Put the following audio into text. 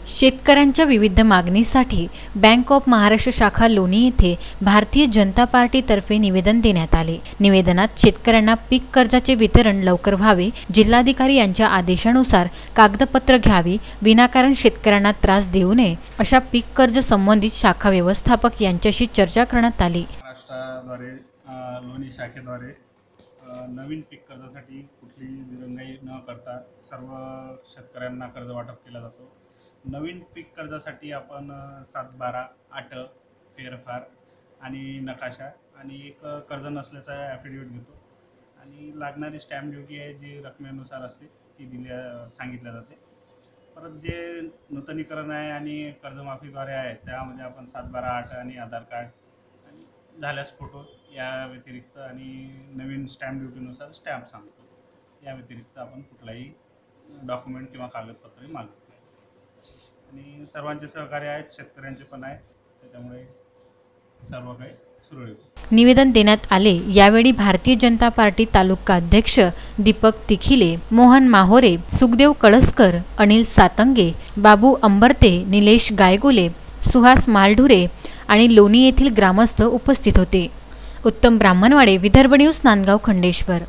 शेतकऱ्यांच्या विविध मागणीसाठी बँक ऑफ महाराष्ट्र शाखा लोणी येथे भारतीय जनता पार्टीतर्फे निवेदन देण्यात आले। निवेदनात शेतकऱ्यांना पीक कर्जाचे वितरण लवकर व्हावे, जिल्हाधिकारी यांच्या आदेशानुसार कागदपत्र घ्यावी, विनाकारण शेतकऱ्यांना त्रास देऊ नये अशा पीक कर्ज संबंधित शाखा व्यवस्थापक यांच्याशी चर्चा करण्यात आली। महाराष्ट्राद्वारे लोणी शाखेद्वारे नवीन पीक कर्जासाठी कुठली दिरंगाई न करता सर्व शेतकऱ्यांना कर्ज वाटप केला जातो। नवीन पीक कर्जासाठी आपण 7/12/8 फेरफार आणि नकाशा आणि एक कर्ज नसल्याचा ॲफिडेविट घेतो आणि लागणारी स्टॅम्प ड्युटी आहे जी रकमेनुसार असते ती सांगितल्या जाते। परत जे नूतनीकरण आहे आणि कर्जमाफीद्वारे आहे त्यामध्ये आपण 7/12/8 आणि आधार कार्ड आणि झाल्यास फोटो या व्यतिरिक्त आणि नवीन स्टॅम्प ड्युटीनुसार स्टॅम्प सांगतो। या व्यतिरिक्त आपण कुठलाही डॉक्युमेंट किंवा कागदपत्रे मागत नाही आणि सर्वांचे सहकार्य आहेत, शेतकऱ्यांचे पण आहे, त्यामुळे सर्व काही सुरळीत। निवेदन देण्यात आले। यावेळी भारतीय जनता पार्टी तालुका अध्यक्ष दीपक तिखिले, मोहन माहोरे, सुखदेव कळसकर, अनिल सातंगे, बाबू अंबरते, निलेश गायगुले, सुहास मालढुरे आणि लोणी येथील ग्रामस्थ उपस्थित होते। उत्तम ब्राह्मणवाडे, विदर्भ न्यूज, नांदगाव, खंडेश्वर।